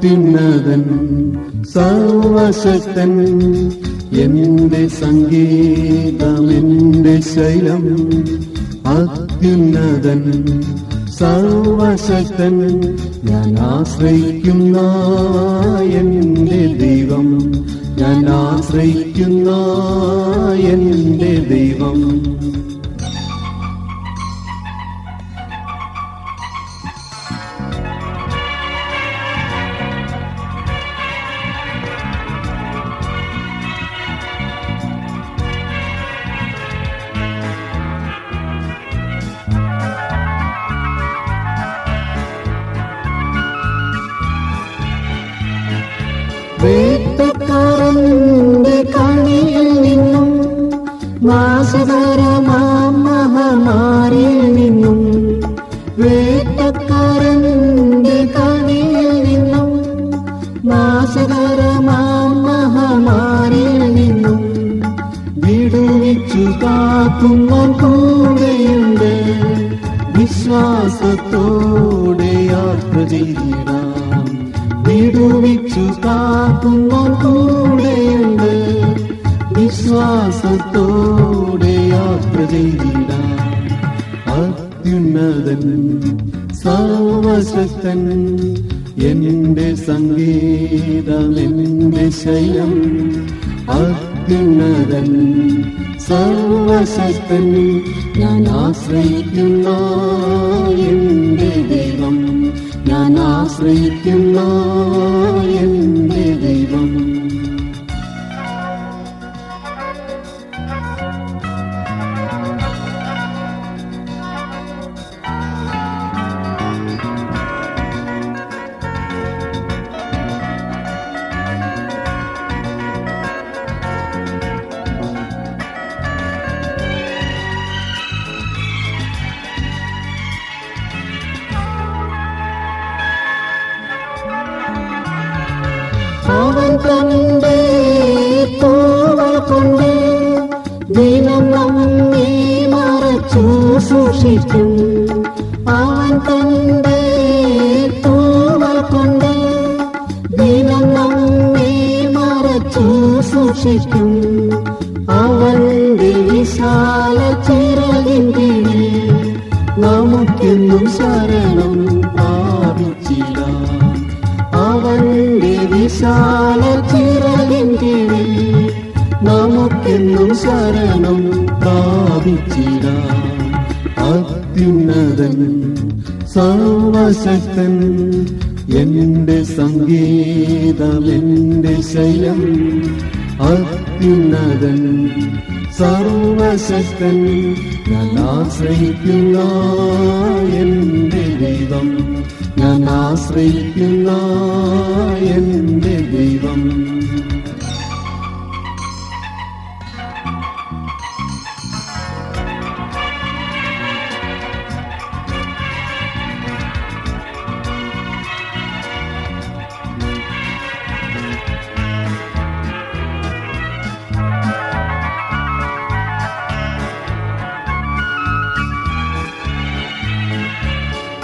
അത്യുന്നതൻ സർവശക്തൻ എന്റെ സംഗീതം എന്റെ ശൈലം. അത്യുന്നതൻ സർവശക്തൻ ഞാൻ ആശ്രയിക്കുന്ന എന്റെ ദൈവം, ഞാൻ ആശ്രയിക്കുന്ന എന്റെ ദൈവം. വേട്ടക്കാരന്റെ കണിയിൽ നിന്നും നാശകരമാം മഹാമാരിയിൽ നിന്നും, വേട്ടക്കാരന്റെ കണിയിൽ നിന്നും നാശകരമാം മഹാമാരിയിൽ നിന്നും വിടുവിച്ചു കാക്കുന്നവൻ കൂടെയുണ്ട്. വിശ്വാസത്തോടെ യാത്ര ചെയ്തിടാം, വിടുവിച്ചു കാക്കുന്നവൻ കൂടെയുണ്ട്. വിശ്വാസത്തോടെ യാത്ര ചെയ്തിടാം. അത്യുന്നതൻ സർവശക്തൻ എന്റെ സംഗീതം എന്റെ ശൈലം. അത്യുന്നതൻ സർവശക്തൻ ഞാൻ ആശ്രയിക്കുന്ന എന്റെ ദൈവം, ഞാൻ ആശ്രയിക്കുന്ന എന്റെ ദൈവം. അവൻ തന്റെ തോവൽ കൊണ്ട് ദിനം നമ്മെ മറച്ചു സൂക്ഷിക്കും. അവൻ തന്റെ തോവൽ കൊണ്ട് ദിനം നമ്മെ മറച്ചു സൂക്ഷിക്കും. അവന്റെ വിശാല ചിറകിൻ കീഴിൽ നമുക്കെന്നും ശരണം പ്രാപിച്ചിടാം. അവന്റെ വിശാല ചിറകിൻ കീഴിൽ നമുക്കെന്നും ശരണം പ്രാപിച്ചിടാം. അത്യുന്നതൻ സർവശക്തൻ എന്റെ സംഗീതം എന്റെ ശൈലം. അത്യുന്നതൻ സർവശക്തൻ ഞാൻ ആശ്രയിക്കുന്ന എന്റെ ദൈവം, ഞാൻ ആശ്രയിക്കുന്ന എന്റെ ദൈവം.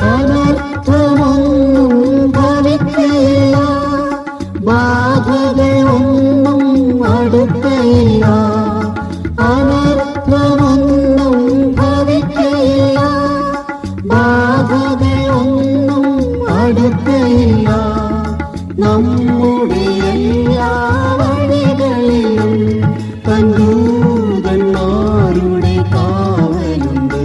അനർത്ഥമൊന്നും ഭവിക്കയില്ല, ബാധകളൊന്നും അടുക്കയില്ല. അനർത്ഥമൊന്നും ഭവിക്കയില്ല, ബാധകളൊന്നും അടുക്കയില്ല. നമ്മുടെ എല്ലാ വഴികളിലും തന്നൂതന്മാരുടെ കാവലുണ്ട്.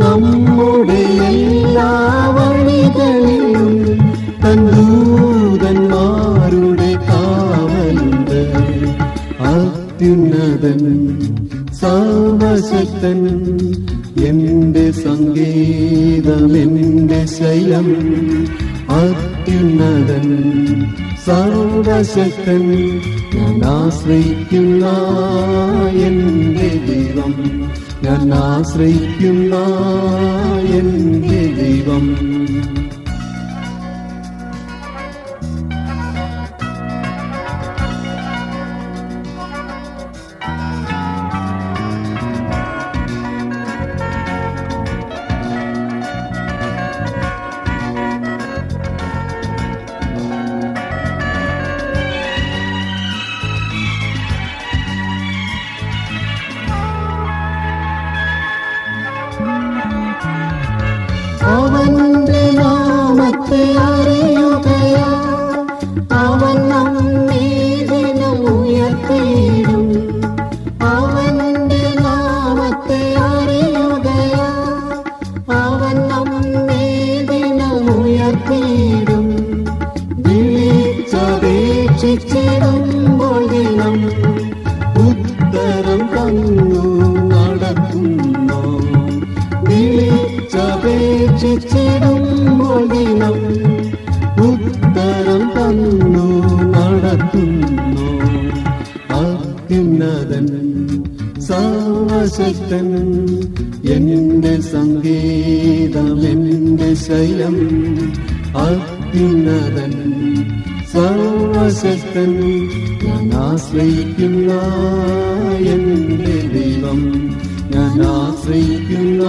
നമ്മുടെ എല്ലാ വഴികളിലും തന്നൂതന്മാരുടെ കാവലുണ്ട്. അത്യുന്നതൻ സർവശക്തൻ എന്റെ സംഗീതം എന്റെ ശൈലം. അത്യുന്നതൻ സർവശക്തൻ ഞാൻ ആശ്രയിക്കുന്ന എന്റെ ദൈവം, ഞാൻ ആശ്രയിക്കുന്ന എന്റെ ദൈവം. സർവശക്തൻ എന്റെ സംഗീതം, എന്റെ ശൈലം, അത്യുന്നതൻ സർവശക്തൻ. ഞാൻ ആശ്രയിക്കുന്ന എന്റെ ദൈവം, ഞാൻ ആശ്രയിക്കുന്ന